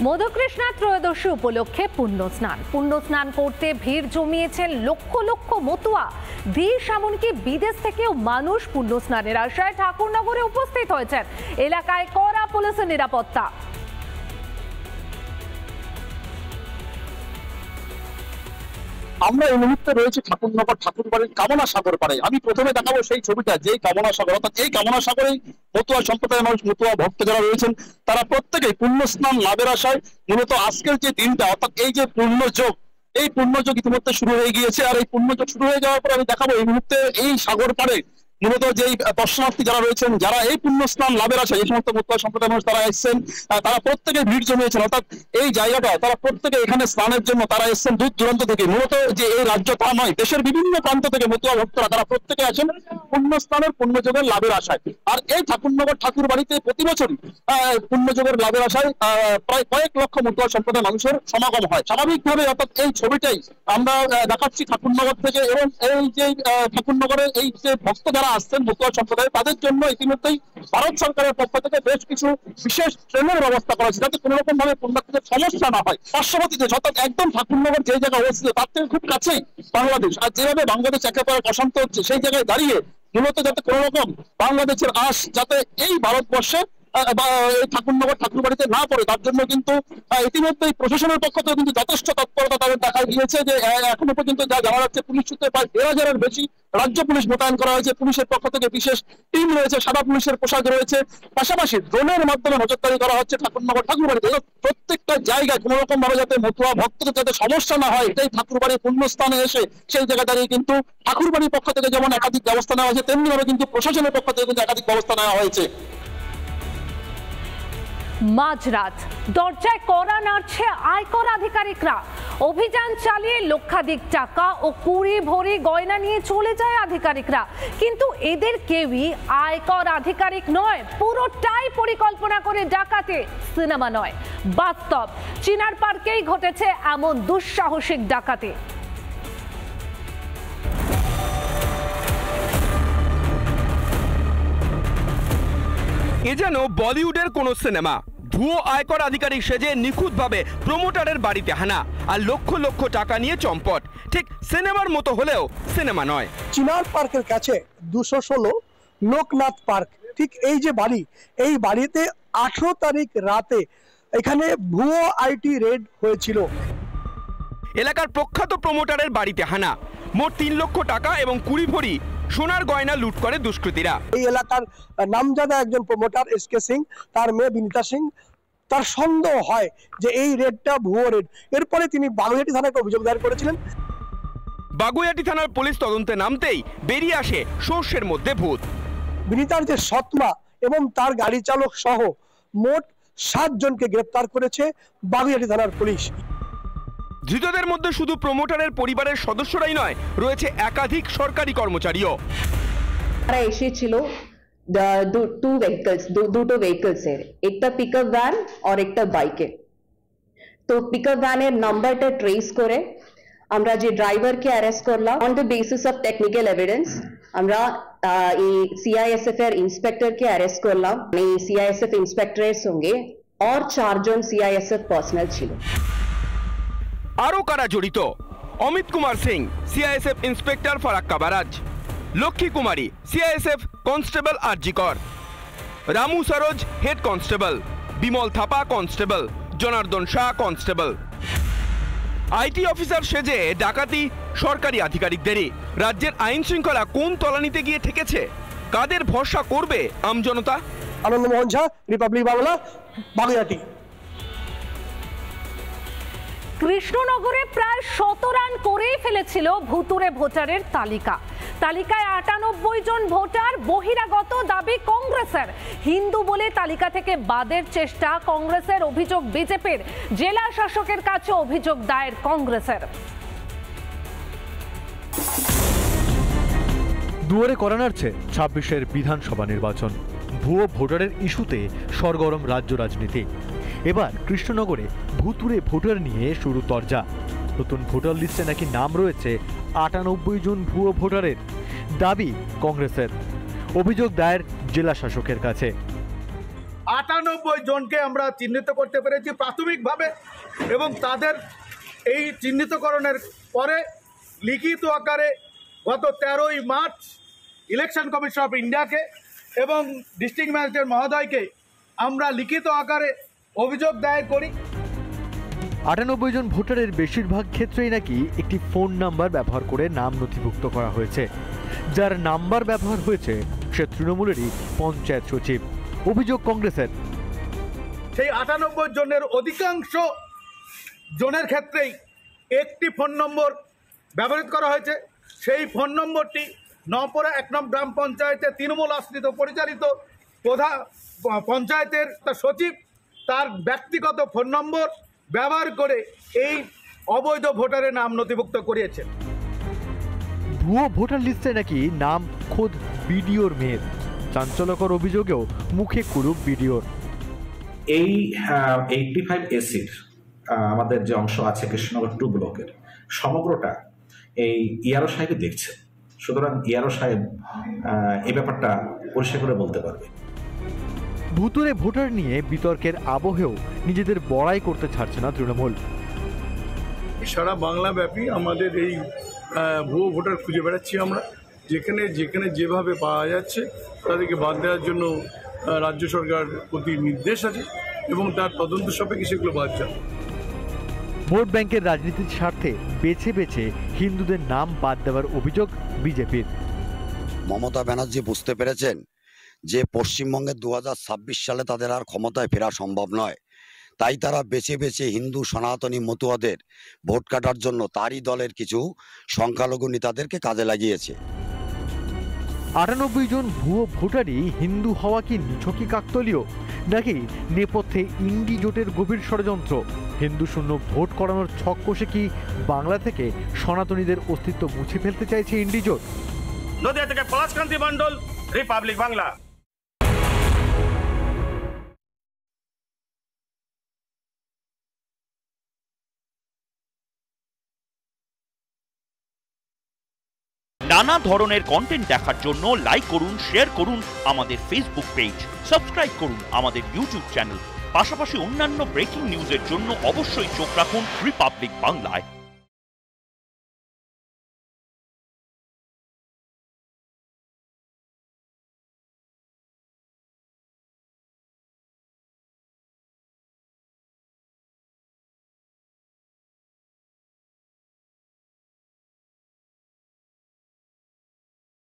মধুকৃষ্ণা ত্রয়োদশী উপলক্ষে পুণ্য স্নান করতে ভিড় জমিয়েছেন লক্ষ লক্ষ মতুয়া। দেশ এমনকি বিদেশ থেকেও মানুষ পুণ্য স্নানের আশায় ঠাকুরনগরে উপস্থিত হয়েছেন। এলাকায় কড়া পুলিশের নিরাপত্তা। আমরা এই মুহূর্তে রয়েছে ঠাকুরনগর ঠাকুরবাড়ির কামনা সাগর পাড়ে। আমি প্রথমে দেখাবো সেই ছবিটা, যে কামনা সাগর, অর্থাৎ এই কামনা সাগরেই মতুয়া সম্প্রদায়ের মানুষ, মতুয়া ভক্ত যারা রয়েছেন, তারা প্রত্যেকেই পুণ্য স্নান লাভের আশায় মূলত আজকের যে দিনটা, অর্থাৎ এই যে পুণ্যযোগ, এই পুণ্যযোগ ইতিমধ্যে শুরু হয়ে গিয়েছে। আর এই পুণ্যযোগ শুরু হয়ে যাওয়ার পর আমি দেখাবো এই মুহূর্তে এই সাগর পাড়ে মূলত যে দর্শনার্থী যারা রয়েছেন, যারা এই পুণ্য স্নান লাভের আশায়, এই সমস্ত মতুয়া সম্প্রদায়ের মানুষ তারা এসেছেন, তারা প্রত্যেকে ভিড় জমিয়েছেন। অর্থাৎ এই জায়গাটা তারা প্রত্যেকে এখানে স্নানের জন্য তারা এসেছেন দূর দূরান্ত থেকে। মূলত যে এই রাজ্য তা নয়, দেশের বিভিন্ন প্রান্ত থেকে মতুয়া ভক্তরা তারা প্রত্যেকে আছেন পুণ্য স্নানের পুণ্যযোগের লাভের আশায়। আর এই ঠাকুরনগর ঠাকুর বাড়িতে প্রতি বছরই পুণ্যযোগের লাভের আশায় প্রায় কয়েক লক্ষ মতুয়া সম্প্রদায়ের মানুষের সমাগম হয় স্বাভাবিকভাবে। অর্থাৎ এই ছবিটাই আমরা দেখাচ্ছি ঠাকুরনগর থেকে। এবং এই যে ঠাকুরনগরে এই যে ভক্ত যারা আসছেন মতুয়া সম্প্রদায়, তাদের জন্য ইতিমধ্যেই ভারত সরকারের পক্ষ থেকে বেশ কিছু বিশেষ ট্রেনের ব্যবস্থা করা হয়েছে, যাতে কোনো রকম ভাবে পুণ্যার্থীদের সমস্যা না হয়। পার্শ্ববর্তী দেশ, অর্থাৎ একদম ঠাকুরনগর যে জায়গায় অবস্থিত তার থেকে খুব কাছেই বাংলাদেশ। আর যেভাবে বাংলাদেশ একেবারে প্রশান্ত হচ্ছে, সেই জায়গায় দাঁড়িয়ে মূলত যাতে কোনো রকম বাংলাদেশের আশ যাতে এই ভারতবর্ষে ঠাকুরনগর ঠাকুর বাড়িতে না পড়ে, তার জন্য কিন্তু ইতিমধ্যেই প্রশাসনের পক্ষ থেকে কিন্তু যথেষ্ট তৎপরতা তাদের দেখা গিয়েছে। যে এখনো পর্যন্ত যা জানা যাচ্ছে, পুলিশ সূত্রে প্রায় ১,৫০০-এর বেশি রাজ্য পুলিশ মোতায়েন করা হয়েছে। পুলিশের পক্ষ থেকে বিশেষ টিম রয়েছে, সাদা পুলিশের পোশাক রয়েছে, পাশাপাশি ড্রোনের মাধ্যমে নজরদারি করা হচ্ছে ঠাকুরনগর ঠাকুর বাড়িতে। প্রত্যেকটা জায়গায় কোনো রকম ভাবে যাতে মতুয়া ভক্তদের যাতে সমস্যা না হয়, এটাই ঠাকুরবাড়ির পুণ্যস্থানে এসে সেই জায়গা দাঁড়িয়ে কিন্তু ঠাকুরবাড়ির পক্ষ থেকে যেমন একাধিক ব্যবস্থা নেওয়া হয়েছে, তেমনি ভাবে কিন্তু প্রশাসনের পক্ষ থেকে কিন্তু একাধিক ব্যবস্থা নেওয়া হয়েছে। মাঝরাত দরজায় কড়া নাড়ছে আয়কর আধিকারিকরা। অভিযান চালিয়ে লক্ষাধিক টাকা ও কুড়ি ভরি গয়না নিয়ে চলে যায় আধিকারিকরা। কিন্তু এদের কেউই আয়কর আধিকারিক নয়, পুরোটাই পরিকল্পনা করে ডাকাতে। সিনেমা নয়, বাস্তব। চিনার পার্কেই ঘটেছে এমন দুঃসাহসিক ডাকাতি। এ যেন বলিউডের কোন সিনেমা। ভুয়ো আয়কর আধিকারিক সেজে নিখুঁতভাবে প্রমোটারের বাড়িতে হানা, আর লক্ষ লক্ষ টাকা নিয়ে চম্পট। ঠিক সিনেমার মতো হলেও সিনেমা নয়। চিনার পার্কের কাছে ২১৬ লোকনাথ পার্ক, ঠিক এই যে বাড়ি, এই বাড়িতে ১৮ তারিখ রাতে এখানে ভুয়ো আইটি রেড হয়েছিল। এলাকার প্রখ্যাত প্রমোটারের বাড়িতে হানা, মোট ৩ লক্ষ টাকা এবং ২০ ভরি সোনার গয়না লুট করে দুষ্কৃতীরা। এই এলাকার নামজাদা একজন প্রমোটার এসকে সিং, তার মেয়ে বিনিতা সিং, তার সন্দেহ হয় যে এই রেডটা ভুয়ো রেড। এরপরে তিনি বাগুইআটি থানায় অভিযোগ দায়ের করেছিলেন। বাগুইআটি থানার পুলিশ তদন্তে নামতেই বেরিয়ে আসে সর্ষের মধ্যে ভূত। বিনিতার যে সৎমা এবং তার গাড়ি চালক সহ মোট ৭ জনকে গ্রেপ্তার করেছে বাগুইআটি থানার পুলিশ। ধৃতদের মধ্যে শুধু প্রমোটারের পরিবারের সদস্যরাই নয়, রয়েছে একাধিক সরকারি কর্মচারীও। তারা এসেছিল দুটো ভেহিকলসের, একটা পিকআপ ভ্যান আর একটা বাইকে। তো পিকআপ ভ্যানের নাম্বারটা ট্রেস করে আমরা যে ড্রাইভারকে অ্যারেস্ট করলাম। On the basis of technical evidence আমরা এই সিআইএসএফ এর ইন্সপেক্টরকে অ্যারেস্ট করলাম। এই সিআইএসএফ ইন্সপেক্টরের সঙ্গে আর ৪ জন সিআইএসএফ পার্সোনাল ছিল। আরো কারা জড়িত? Amit Kumar Singh, CISF inspector Farakka barrage; Lakshmi Kumari, CISF constable RG Kar; Ramu Saroj, head constable; Bimal Thapa, constable; Janardan Shah, constable. IT officer সেজে ডাকাতি সরকারি আধিকারিকদেরই। রাজ্যের আইন শৃঙ্খলা কোন তলানিতে গিয়ে ঠেকেছে? কাদের ভরসা করবে আমজনতা? আনন্দমোহন ঝা, রিপাবলিক বাংলা, বাগুইআটি। কৃষ্ণনগরে প্রায় ১০০ রান করেই ফেলেছিল ভুতুরে ভোটারের তালিকায় ৯৮ জন ভোটার বহিরাগত দাবি কংগ্রেসের। হিন্দু বলে তালিকা থেকে বাদের চেষ্টা কংগ্রেসের, অভিযোগ বিজেপির। জেলা শাসকের কাছে অভিযোগ দায়ের কংগ্রেসের। দুয়ারে কড়া নাড়ছে ২৬-এর বিধানসভা নির্বাচন। ভুয়ো ভোটারের ইস্যুতে সরগরম রাজ্য রাজনীতি। এবার কৃষ্ণনগরে ভুতুরে ভোটার নিয়ে শুরু তরজা। নতুন ভোটার লিস্টে নাকি নাম রয়েছে ৯৮ জন ভুয়ো ভোটারের। দাবি কংগ্রেসের, অভিযোগ দায়ের জেলা শাসকের কাছে। ৯৮ 98 জনকে আমরা চিহ্নিত করতে পেরেছি প্রাথমিকভাবে, এবং তাদের এই চিহ্নিতকরণের পরে লিখিত আকারে গত 13ই মার্চ ইলেকশন কমিশন অফ ইন্ডিয়াকে এবং ডিস্ট্রিক্ট ম্যাজিস্ট্রেট মহোদয়কে আমরা লিখিত আকারে অভিযোগ দায়ের করি। 98 জন ভোটারের বেশিরভাগ ক্ষেত্রেই নাকি একটি ফোন নাম্বার ব্যবহার করে নাম নথিভুক্ত করা হয়েছে। যার নাম্বার ব্যবহার হয়েছে সে তৃণমূলেরই পঞ্চায়েত সচিব। অভিযোগ কংগ্রেসের। সেই 98 জনের অধিকাংশ জনের ক্ষেত্রেই একটি ফোন নম্বর ব্যবহৃত করা হয়েছে। সেই ফোন নম্বরটি নওপাড়া 1 নং গ্রাম পঞ্চায়েতের তৃণমূল আশ্রিত পরিচালিত প্রধান পঞ্চায়েতের সচিব তার ব্যক্তিগত ফোন নম্বর ব্যবহার করে এই অবৈধ ভোটারের নাম নথিভুক্ত করিয়েছেন। ভুয়ো ভোটার লিস্টে নাকি নাম খোদ বিডিওর মেয়ের। চাঞ্চল্যকর অভিযোগেও মুখে কুলুপ বিডিওর। এই 85 এসির আমাদের যে অংশ আছে কৃষ্ণনগর 2 ব্লকের সমগ্রটা এই ইয়ারো সাহেবই দেখছে, সুতরাং ইয়ারো সাহেব এই ব্যাপারটা পরিষ্কার করে বলতে পারবে। ভুতুরে ভোটার নিয়ে বিতর্কের আবহেও নিজেদের বড়াই করতে ছাড়ছে না তৃণমূল। সারা বাংলা ব্যাপী আমাদের এই ভুয়ো ভোটার খুঁজে বেড়াচ্ছি আমরা, যেখানে যেখানে যেভাবে পাওয়া যাচ্ছে তাদেরকে বাদ দেওয়ার জন্য রাজ্য সরকার প্রতি নির্দেশ আছে এবং তার তদন্ত সাপেক্ষে সেগুলো বাদ যাবে। ভোট ব্যাংকের রাজনীতির স্বার্থে বেছে বেছে হিন্দুদের নাম বাদ দেওয়ার অভিযোগ বিজেপির। মমতা ব্যানার্জি বুঝতে পেরেছেন যে পশ্চিমবঙ্গে 2026 সালে তাদের আর ক্ষমতায় ফেরা সম্ভব নয়, তাই তারা বেছে বেছে হিন্দু সনাতনী মতুয়াদের ভোট কাটার জন্য তারই দলের কিছু সংখ্যালঘু নেতাদেরকে কাজে লাগিয়েছে। 98 জন ভুয়ো ভোটারই হিন্দু হওয়া কি নিছকই কাকতলীয়, নাকি নেপথ্যে ইন্ডি জোটের গভীর ষড়যন্ত্র? হিন্দু শূন্য ভোট করানোর ছক কষে কি বাংলা থেকে সনাতনীদের অস্তিত্ব মুছে ফেলতে চাইছে ইন্ডি জোট? নদিয়া থেকে পলাশকান্তি মণ্ডল, রিপাবলিক বাংলা। নানা ধরনের কন্টেন্ট দেখার জন্য লাইক করুন, শেয়ার করুন আমাদের ফেসবুক পেজ, সাবস্ক্রাইব করুন আমাদের ইউটিউব চ্যানেল। পাশাপাশি অন্যান্য ব্রেকিং নিউজের জন্য অবশ্যই চোখ রাখুন রিপাবলিক বাংলায়।